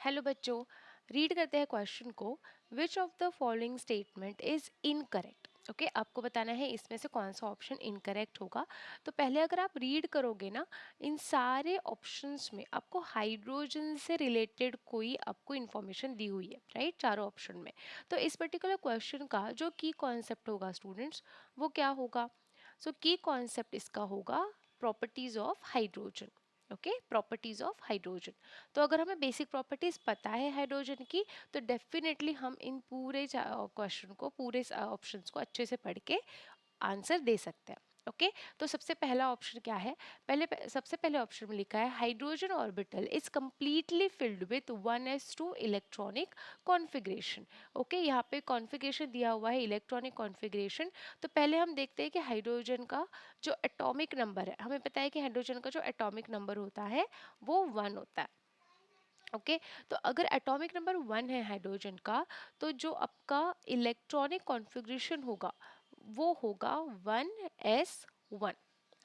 Hello बच्चों, read करते हैं क्वेश्चन को। Which of the following statement is incorrect. Okay, आपको बताना है इसमें से कौन सा ऑप्शन इनकरेक्ट होगा। तो पहले अगर आप रीड करोगे ना, इन सारे ऑप्शंस में आपको हाइड्रोजन से रिलेटेड कोई आपको इन्फॉर्मेशन दी हुई है, राइट, चारों ऑप्शन में। तो इस पर्टिकुलर क्वेश्चन का जो की कॉन्सेप्ट होगा स्टूडेंट्स, वो क्या होगा? सो की कॉन्सेप्ट इसका होगा properties of hydrogen. Okay, properties of hydrogen. तो अगर हमें बेसिक प्रॉपर्टीज पता है हाइड्रोजन की, तो डेफिनेटली हम इन पूरे क्वेश्चन को, पूरे ऑप्शंस को अच्छे से पढ़ के आंसर दे सकते हैं। ओके, तो सबसे पहला ऑप्शन क्या है? सबसे पहले ऑप्शन में लिखा है hydrogen orbital is completely filled with 1s2 electronic configuration. Okay, यहाँ पे कॉन्फ़िगरेशन दिया हुआ है इलेक्ट्रॉनिक कॉन्फ़िगरेशन। तो पहले हम देखते हैं कि हाइड्रोजन का जो एटॉमिक नंबर है, हमें पता है कि हाइड्रोजन का जो एटॉमिक नंबर होता है वो 1 होता है। ओके, तो अगर एटॉमिक नंबर 1 है हाइड्रोजन का, तो जो आपका इलेक्ट्रॉनिक कॉन्फ़िगरेशन होगा वो होगा 1s1,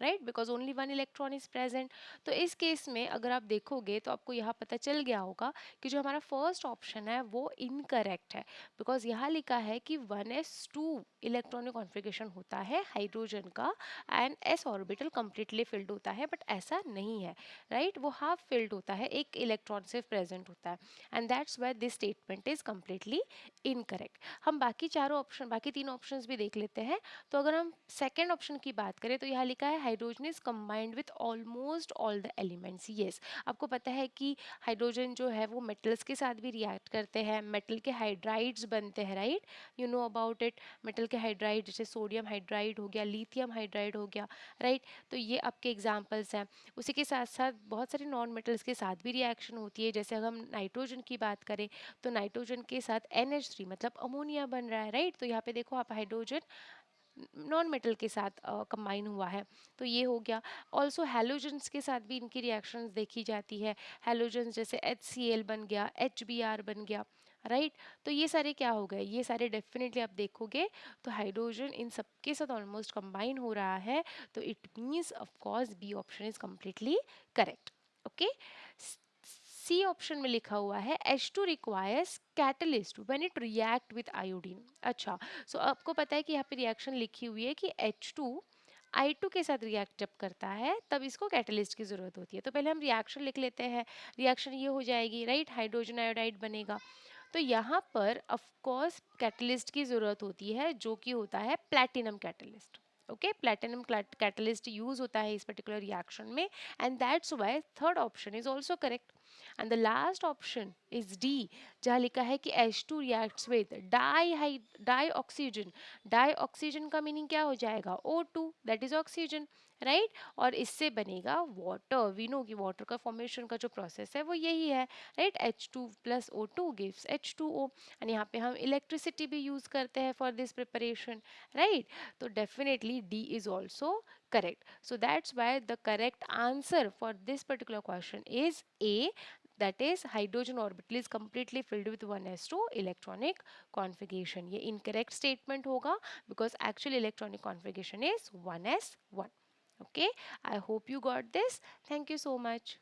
right, because only one electron is present. तो इस केस में अगर आप देखोगे तो आपको यहाँ पता चल गया होगा कि जो हमारा फर्स्ट ऑप्शन है वो इनकरेक्ट है, बिकॉज यहाँ लिखा है कि 1s2 इलेक्ट्रॉनिक कॉन्फ़िगरेशन होता है हाइड्रोजन का and s orbital completely filled होता है, बट ऐसा नहीं है, राइट, वो हाफ फिल्ड होता है, एक इलेक्ट्रॉन सिर्फ प्रेजेंट होता है, and that's why this statement is completely incorrect. हम बाकी चारों ऑप्शन, बाकी तीन ऑप्शंस भी देख लेते हैं। तो अगर हम सेकेंड ऑप्शन की बात करें तो यहाँ लिखा है hydrogen is combined with almost all the elements. Yes, आपको पता है कि हाइड्रोजन जो है वो मेटल्स के साथ भी रिएक्ट करते हैं, मेटल के हाइड्राइड्स बनते हैं, right, you know about it. Metal के हाइड्राइड जैसे सोडियम हाइड्राइड हो गया, लिथियम हाइड्राइड हो गया, राइट। तो ये आपके एग्जाम्पल्स हैं। उसी के साथ साथ बहुत सारे नॉन मेटल्स के साथ भी रिएक्शन होती है। जैसे अगर हम नाइट्रोजन की बात करें तो नाइट्रोजन के साथ NH3 मतलब अमोनिया बन रहा है, राइट। तो यहाँ पे देखो आप, हाइड्रोजन नॉन मेटल के साथ कंबाइन हुआ है, तो ये हो गया। ऑल्सो हैलोजेंस के साथ भी इनकी रिएक्शंस देखी जाती है। हैलोजेंस जैसे HCl बन गया, HBr बन गया, राइट। तो ये सारे क्या हो गए, ये सारे डेफिनेटली आप देखोगे तो हाइड्रोजन इन सबके साथ ऑलमोस्ट कंबाइन हो रहा है, तो it means of course B option is completely correct. Okay, C option में लिखा हुआ है H2 requires catalyst when it react with iodine. अच्छा, सो आपको पता है कि यहाँ पे रिएक्शन लिखी हुई है कि H2 I2 के साथ रिएक्ट जब करता है तब इसको कैटलिस्ट की ज़रूरत होती है। तो पहले हम रिएक्शन लिख लेते हैं। रिएक्शन ये हो जाएगी, राइट, हाइड्रोजन आयोडाइड बनेगा। तो यहाँ पर ऑफ कोर्स कैटलिस्ट की ज़रूरत होती है, जो कि होता है platinum catalyst. Okay, platinum catalyst use होता है इस पर्टिकुलर रिएक्शन में, and that's why third option is also correct. And the last option is D, जहाँ लिखा है कि H2 reacts with dioxygen. Dioxygen का मीनिंग क्या हो जाएगा? O2, that is oxygen, right. और इससे बनेगा वाटर। वी नो कि वाटर का फॉर्मेशन का जो प्रोसेस है वो यही है, right. H2 plus O2 gives H2O, and यहाँ पे हम इलेक्ट्रिसिटी भी यूज करते हैं फॉर दिस प्रिपरेशन, राइट। तो definitely D is also correct. So that's why the correct answer for this particular question is A, that is hydrogen orbital is completely filled with 1s2 electronic configuration. ये incorrect statement होगा because actual electronic configuration is 1s1. Okay, I hope you got this. Thank you so much.